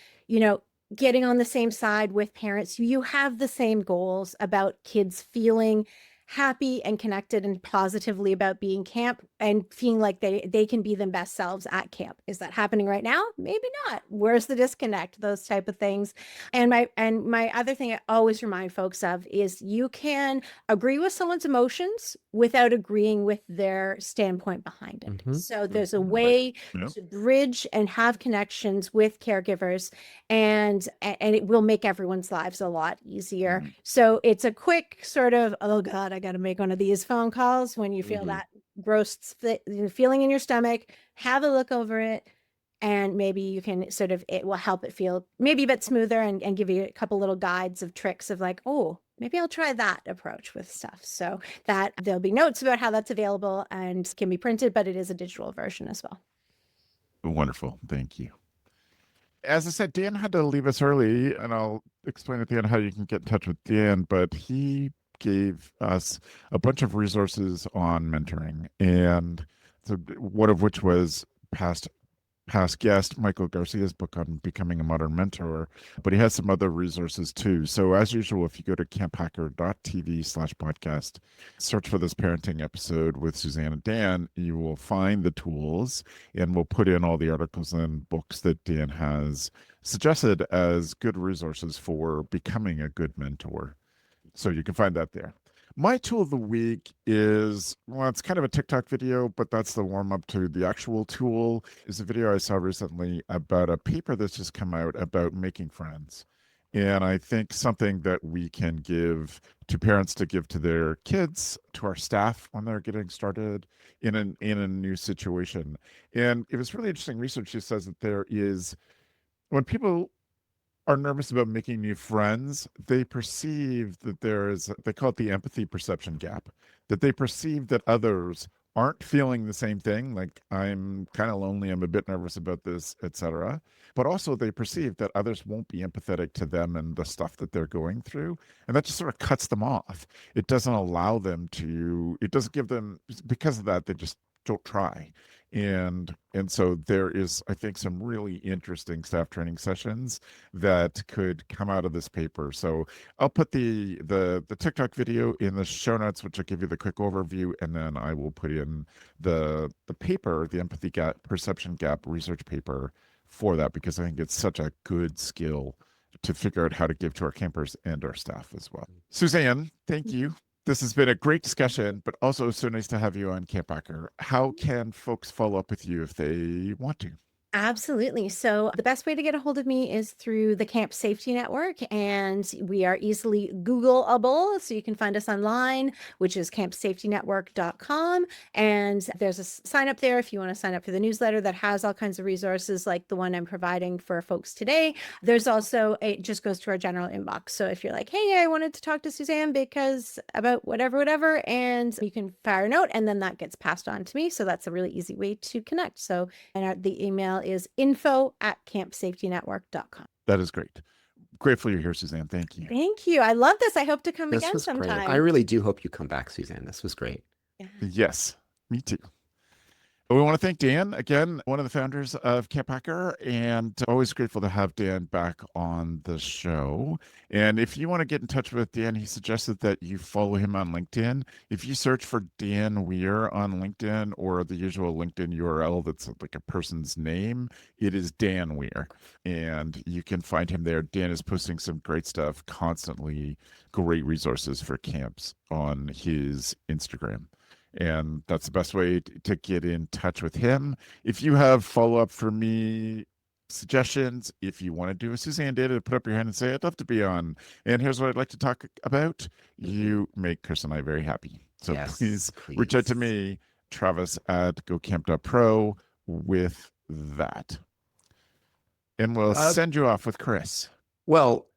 Speaker 5: getting on the same side with parents. You have the same goals about kids feeling happy and connected and positively about being camp and feeling like they can be their best selves at camp. Is that happening right now? Maybe not. Where's the disconnect? Those type of things. And my other thing I always remind folks of is you can agree with someone's emotions without agreeing with their standpoint behind it.
Speaker 3: Mhm.
Speaker 5: So there's a way to bridge and have connections with caregivers, and it will make everyone's lives a lot easier. So it's a quick sort of, oh God, I got to make one of these phone calls when you feel that gross feeling in your stomach. Have a look over it, and maybe you can it will help it feel maybe a bit smoother and give you a couple little guides of tricks of like, oh, maybe I'll try that approach with stuff. So that there'll be notes about how that's available and can be printed, but it is a digital version as well.
Speaker 1: Wonderful. Thank you. As I said, Dan had to leave us early, and I'll explain at the end how you can get in touch with Dan, but he gave us a bunch of resources on mentoring, and so one of which was past guest Michael Garcia's book on becoming a modern mentor, but he has some other resources too. So as usual, if you go to camphacker.tv/podcast, search for this parenting episode with Suzanne and Dan, you will find the tools, and we'll put in all the articles and books that Dan has suggested as good resources for becoming a good mentor. So you can find that there. My tool of the week is, well, it's kind of a TikTok video, but that's the warm up to the actual tool. Is a video I saw recently about a paper that's just come out about making friends. And I think something that we can give to parents to give to their kids, to our staff when they're getting started in a new situation. And it was really interesting research that says that there is, when people are nervous about making new friends, they perceive that they call it the empathy perception gap, that they perceive that others aren't feeling the same thing, like I'm kind of lonely, I'm a bit nervous about this, etc. But also they perceive that others won't be empathetic to them and the stuff that they're going through. And that just sort of cuts them off. It doesn't allow them to, it doesn't give them, because of that, they just don't try. And so there is, I think, some really interesting staff training sessions that could come out of this paper. So I'll put the TikTok video in the show notes, which will give you the quick overview, and then I will put in the paper, the empathy gap, perception gap research paper for that, because I think it's such a good skill to figure out how to give to our campers and our staff as well. Suzanne, thank you. This has been a great discussion, but also so nice to have you on CampHacker. How can folks follow up with you if they want to?
Speaker 5: Absolutely. So the best way to get a hold of me is through the Camp Safety Network, and we are easily Googleable. So you can find us online, which is campsafetynetwork.com. And there's a sign up there if you want to sign up for the newsletter that has all kinds of resources like the one I'm providing for folks today. There's also it just goes to our general inbox. So if you're like, hey, I wanted to talk to Suzanne because about whatever, and you can fire a note, and then that gets passed on to me. So that's a really easy way to connect. So, and the email is info@campsafetynetwork.com.
Speaker 1: That is great. Grateful you're here, Suzanne. Thank you.
Speaker 5: Thank you. I love this. I hope to come
Speaker 3: This
Speaker 5: again
Speaker 3: was great.
Speaker 5: sometime.
Speaker 3: I really do hope you come back, Suzanne. This was great.
Speaker 5: Yeah.
Speaker 1: Yes, me too. We want to thank Dan again, one of the founders of CampHacker, and always grateful to have Dan back on the show. And if you want to get in touch with Dan, he suggested that you follow him on LinkedIn. If you search for Dan Weir on LinkedIn or the usual LinkedIn URL that's like a person's name, it is Dan Weir, and you can find him there. Dan is posting some great stuff constantly, great resources for camps on his Instagram. And that's the best way to get in touch with him. If you have follow-up for me, suggestions, if you want to do a Suzanne did, put up your hand and say, I'd love to be on. And here's what I'd like to talk about. You make Chris and I very happy. So
Speaker 3: Yes,
Speaker 1: please reach out to me, Travis at gocamp.pro with that. And we'll send you off with Chris.
Speaker 3: Well,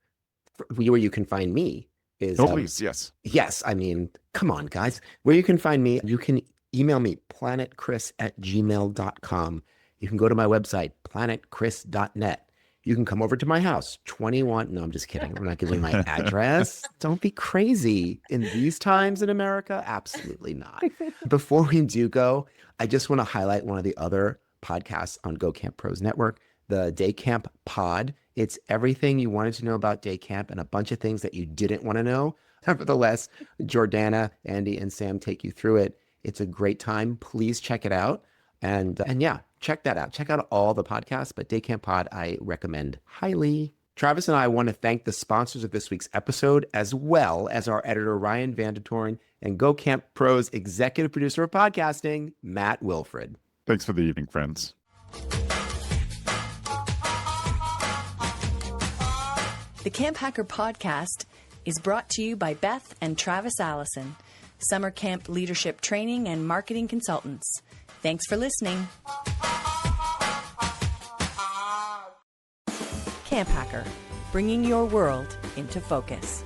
Speaker 3: where you can find me is
Speaker 1: please, yes.
Speaker 3: Yes, I mean, come on, guys. Where you can find me, you can email me, planetchris@gmail.com. You can go to my website, planetchris.net. You can come over to my house, 21. No, I'm just kidding. I'm not giving my address. Don't be crazy. In these times in America, absolutely not. Before we do go, I just want to highlight one of the other podcasts on Go Camp Pros Network, the Day Camp Pod. It's everything you wanted to know about day camp and a bunch of things that you didn't want to know. Nevertheless, Jordana, Andy, and Sam take you through it. It's a great time. Please check it out. And yeah, check that out. Check out all the podcasts, but Day Camp Pod, I recommend highly. Travis and I want to thank the sponsors of this week's episode, as well as our editor, Ryan Vandertoren, and Go Camp Pro's executive producer of podcasting, Matt Wilfred.
Speaker 1: Thanks for the evening, friends.
Speaker 2: The CampHacker podcast is brought to you by Beth and Travis Allison, summer camp leadership training and marketing consultants. Thanks for listening. CampHacker, bringing your world into focus.